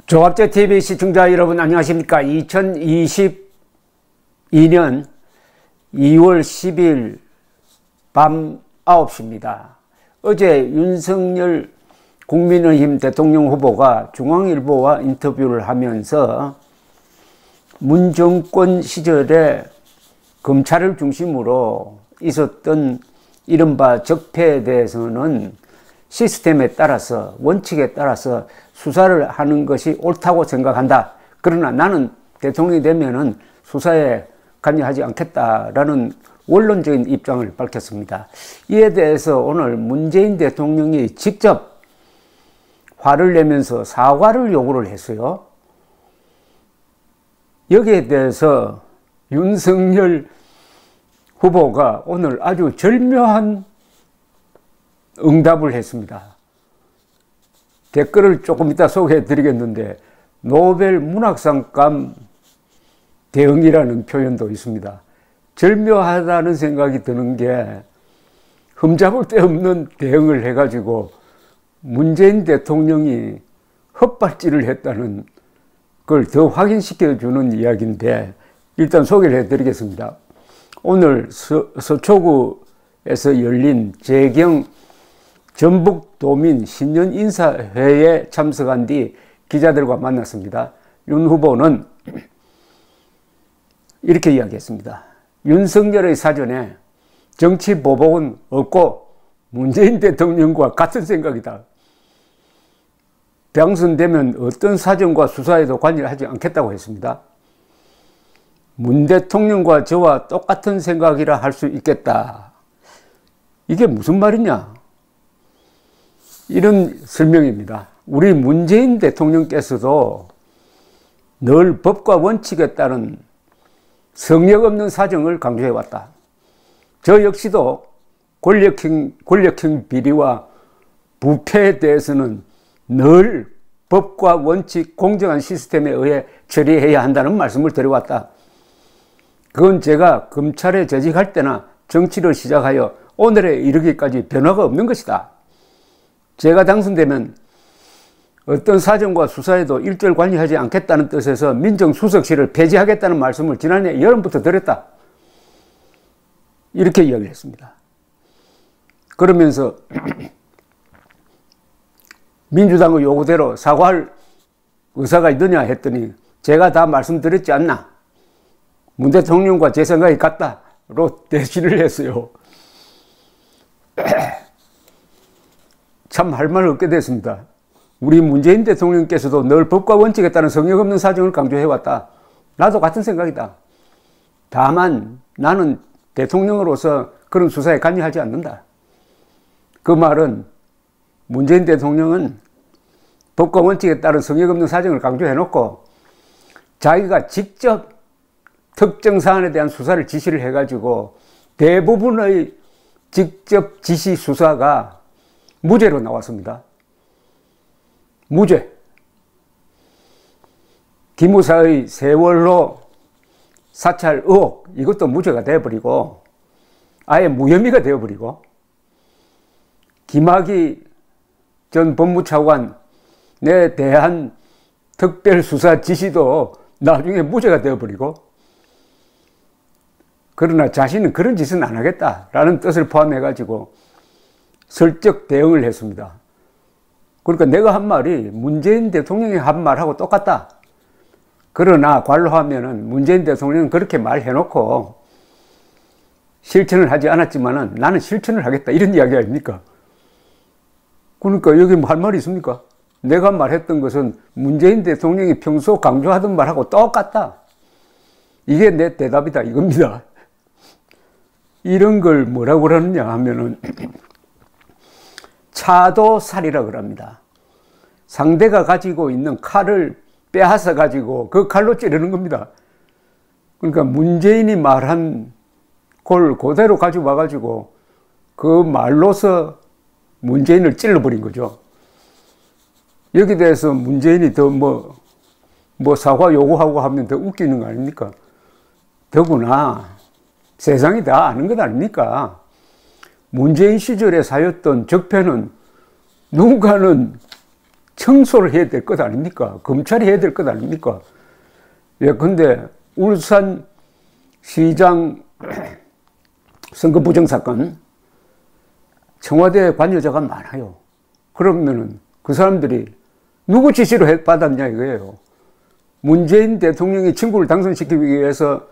조갑제TV 시청자 여러분 안녕하십니까. 2022년 2월 10일 밤 9시입니다. 어제 윤석열 국민의힘 대통령 후보가 중앙일보와 인터뷰를 하면서 문 정권 시절에 검찰을 중심으로 있었던 이른바 적폐에 대해서는 시스템에 따라서 원칙에 따라서 수사를 하는 것이 옳다고 생각한다. 그러나 나는 대통령이 되면은 수사에 관여하지 않겠다라는 원론적인 입장을 밝혔습니다. 이에 대해서 오늘 문재인 대통령이 직접 화를 내면서 사과를 요구를 했어요. 여기에 대해서 윤석열 후보가 오늘 아주 절묘한 응답을 했습니다. 댓글을 조금 이따 소개해 드리겠는데 노벨 문학상감 대응이라는 표현도 있습니다. 절묘하다는 생각이 드는 게 흠잡을 데 없는 대응을 해가지고 문재인 대통령이 헛발질을 했다는 걸 더 확인시켜주는 이야기인데 일단 소개를 해드리겠습니다. 오늘 서초구에서 열린 재경 전북도민 신년 인사회에 참석한 뒤 기자들과 만났습니다. 윤 후보는 이렇게 이야기했습니다. 윤석열의 사전에 정치 보복은 없고 문재인 대통령과 같은 생각이다. 당선되면 어떤 사정과 수사에도 관여를 하지 않겠다고 했습니다. 문 대통령과 저와 똑같은 생각이라 할 수 있겠다. 이게 무슨 말이냐? 이런 설명입니다. 우리 문재인 대통령께서도 늘 법과 원칙에 따른 성역 없는 사정을 강조해왔다. 저 역시도 권력형 비리와 부패에 대해서는 늘 법과 원칙, 공정한 시스템에 의해 처리해야 한다는 말씀을 드려왔다. 그건 제가 검찰에 재직할 때나 정치를 시작하여 오늘에 이르기까지 변화가 없는 것이다. 제가 당선되면 어떤 사정과 수사에도 일절 관여하지 않겠다는 뜻에서 민정수석실을 폐지하겠다는 말씀을 지난해 여름부터 드렸다. 이렇게 이야기를 했습니다. 그러면서 민주당의 요구대로 사과할 의사가 있느냐 했더니 제가 다 말씀드렸지 않나. 문 대통령과 제 생각이 같다로 대시를 했어요. 참 할 말 없게 됐습니다. 우리 문재인 대통령께서도 늘 법과 원칙에 따른 성역 없는 사정을 강조해왔다. 나도 같은 생각이다. 다만 나는 대통령으로서 그런 수사에 관여하지 않는다. 그 말은 문재인 대통령은 법과 원칙에 따른 성역 없는 사정을 강조해놓고 자기가 직접 특정 사안에 대한 수사를 지시를 해가지고 대부분의 직접 지시 수사가 무죄로 나왔습니다. 무죄. 기무사의 세월호 사찰 의혹 이것도 무죄가 되어버리고 아예 무혐의가 되어버리고 김학의 전 법무차관에 대한 특별수사 지시도 나중에 무죄가 되어버리고 그러나 자신은 그런 짓은 안 하겠다라는 뜻을 포함해가지고 설적 대응을 했습니다. 그러니까 내가 한 말이 문재인 대통령이 한 말하고 똑같다. 그러나 관로하면은 문재인 대통령은 그렇게 말해놓고 실천을 하지 않았지만은 나는 실천을 하겠다. 이런 이야기 아닙니까? 그러니까 여기 뭐 할 말이 있습니까? 내가 말했던 것은 문재인 대통령이 평소 강조하던 말하고 똑같다. 이게 내 대답이다. 이겁니다. 이런 걸 뭐라고 그러느냐 하면은 차도살이라고 합니다. 상대가 가지고 있는 칼을 빼앗아 가지고 그 칼로 찌르는 겁니다. 그러니까 문재인이 말한 걸 그대로 가지고 와가지고 그 말로서 문재인을 찔러버린 거죠. 여기 대해서 문재인이 더 뭐 사과 요구하고 하면 더 웃기는 거 아닙니까? 더구나 세상이 다 아는 것 아닙니까? 문재인 시절에 쌓였던 적폐는 누군가는 청소를 해야 될 것 아닙니까? 검찰이 해야 될 것 아닙니까? 예, 근데 울산시장 선거 부정 사건, 청와대 관여자가 많아요. 그러면은 그 사람들이 누구 지시로 받았냐 이거예요. 문재인 대통령이 친구를 당선시키기 위해서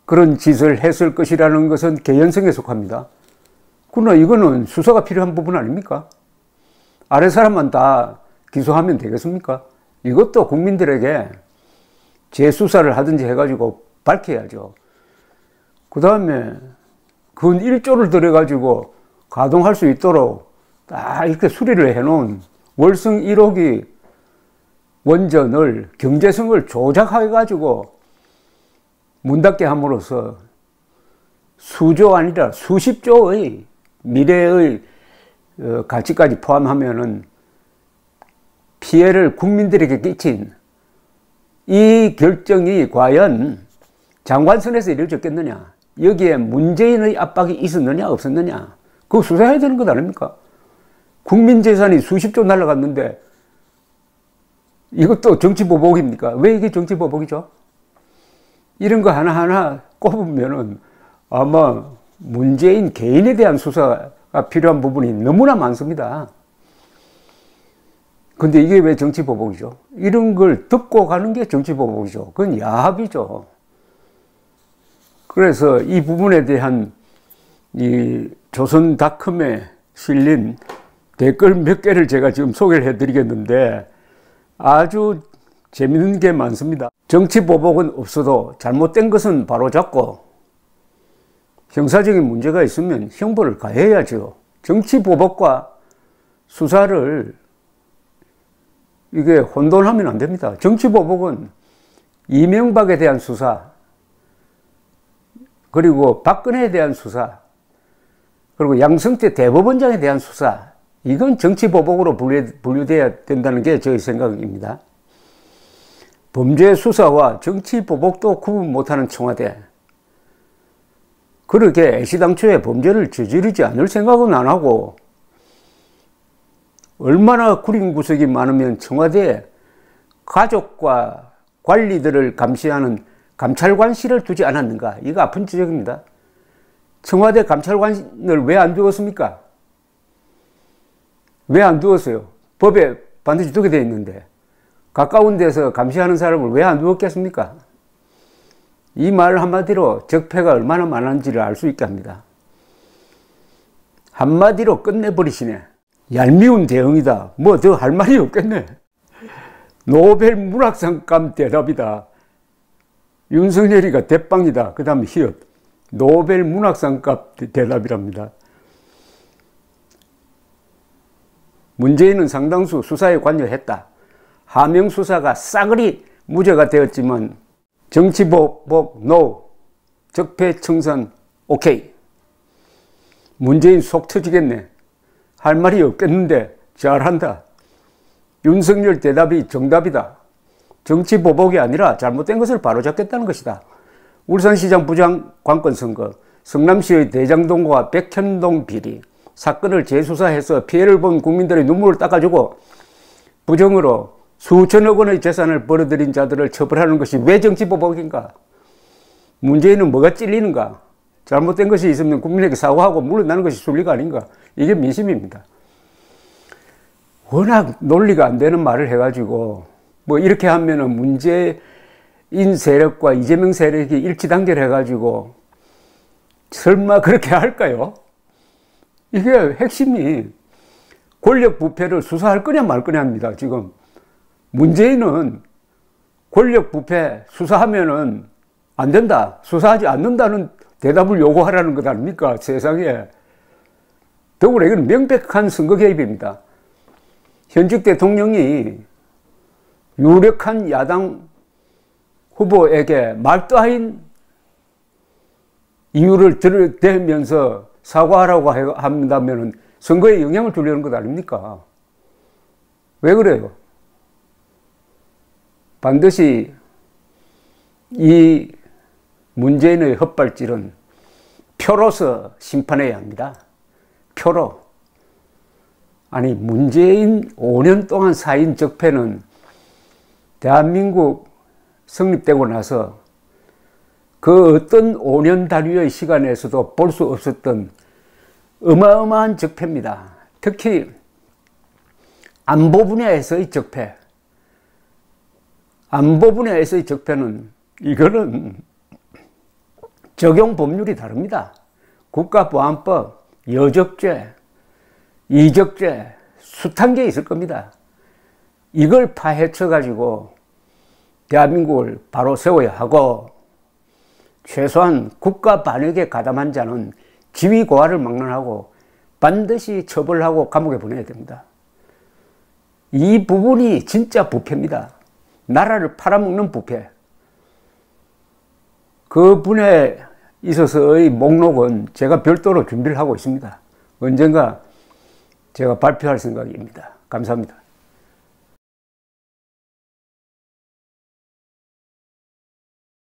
그런 짓을 했을 것이라는 것은 개연성에 속합니다. 그러나 이거는 수사가 필요한 부분 아닙니까? 아래 사람만 다 기소하면 되겠습니까? 이것도 국민들에게 재수사를 하든지 해가지고 밝혀야죠. 그 다음에 근 1조를 들여가지고 가동할 수 있도록 딱 이렇게 수리를 해놓은 월성 1호기 원전을 경제성을 조작해가지고 문 닫게 함으로써 수조 아니라 수십조의 미래의 가치까지 포함하면은 피해를 국민들에게 끼친 이 결정이 과연 장관선에서 이루어졌겠느냐, 여기에 문재인의 압박이 있었느냐 없었느냐, 그거 수사해야 되는 것 아닙니까? 국민 재산이 수십조 날아갔는데 이것도 정치보복입니까? 왜 이게 정치보복이죠? 이런 거 하나하나 꼽으면은 아마 문재인 개인에 대한 수사가 필요한 부분이 너무나 많습니다. 근데 이게 왜 정치보복이죠? 이런 걸 듣고 가는 게 정치보복이죠. 그건 야합이죠. 그래서 이 부분에 대한 이 조선닷컴에 실린 댓글 몇 개를 제가 지금 소개를 해드리겠는데 아주 재밌는 게 많습니다. 정치보복은 없어도 잘못된 것은 바로잡고 형사적인 문제가 있으면 형벌을 가해야죠. 정치보복과 수사를 이게 혼돈하면 안 됩니다. 정치보복은 이명박에 대한 수사, 그리고 박근혜에 대한 수사, 그리고 양승태 대법원장에 대한 수사, 이건 정치보복으로 분류돼야 된다는 게 저의 생각입니다. 범죄 수사와 정치보복도 구분 못하는 청와대, 그렇게 애시당초에 범죄를 저지르지 않을 생각은 안 하고 얼마나 구린 구석이 많으면 청와대에 가족과 관리들을 감시하는 감찰관실을 두지 않았는가, 이거 아픈 지적입니다. 청와대 감찰관을 왜 안 두었습니까? 왜 안 두었어요? 법에 반드시 두게 되어 있는데 가까운 데서 감시하는 사람을 왜 안 두었겠습니까? 이 말 한마디로 적폐가 얼마나 많은지를 알 수 있게 합니다. 한마디로 끝내버리시네. 얄미운 대응이다. 뭐 더 할 말이 없겠네. 노벨 문학상감 대답이다. 윤석열이가 대빵이다. 그 다음에 히읗. 노벨 문학상감 대답이랍니다. 문재인은 상당수 수사에 관여했다. 하명 수사가 싸그리 무죄가 되었지만 정치보복 NO, 적폐청산 OK. 문재인 속 터지겠네. 할 말이 없겠는데 잘한다. 윤석열 대답이 정답이다. 정치보복이 아니라 잘못된 것을 바로잡겠다는 것이다. 울산시장 부장 관건 선거, 성남시의 대장동과 백현동 비리 사건을 재수사해서 피해를 본 국민들의 눈물을 닦아주고 부정으로 수천억 원의 재산을 벌어들인 자들을 처벌하는 것이 왜 정치보복인가? 문재인은 뭐가 찔리는가? 잘못된 것이 있으면 국민에게 사과하고 물러나는 것이 순리가 아닌가? 이게 민심입니다. 워낙 논리가 안 되는 말을 해가지고 뭐 이렇게 하면은 문재인 세력과 이재명 세력이 일치단결해가지고 설마 그렇게 할까요? 이게 핵심이 권력 부패를 수사할 거냐 말 거냐입니다. 지금 문재인은 권력 부패 수사하면은 안 된다, 수사하지 않는다는 대답을 요구하라는 것 아닙니까? 세상에. 더구나 이건 명백한 선거 개입입니다. 현직 대통령이 유력한 야당 후보에게 말도 아닌 이유를 들이대면서 사과하라고 한다면 선거에 영향을 주려는 것 아닙니까? 왜 그래요? 반드시 이 문재인의 헛발질은 표로서 심판해야 합니다. 표로. 아니, 문재인 5년 동안 사인 적폐는 대한민국 성립되고 나서 그 어떤 5년 단위의 시간에서도 볼 수 없었던 어마어마한 적폐입니다. 특히 안보 분야에서의 적폐. 안보 분야에서의 적폐는 이거는 적용 법률이 다릅니다. 국가보안법, 여적죄, 이적죄, 숱한 게 있을 겁니다. 이걸 파헤쳐가지고 대한민국을 바로 세워야 하고, 최소한 국가 반역에 가담한 자는 지위 고하를 막론하고 반드시 처벌하고 감옥에 보내야 됩니다. 이 부분이 진짜 부패입니다. 나라를 팔아먹는 부패. 그 분야에 있어서의 목록은 제가 별도로 준비를 하고 있습니다. 언젠가 제가 발표할 생각입니다. 감사합니다.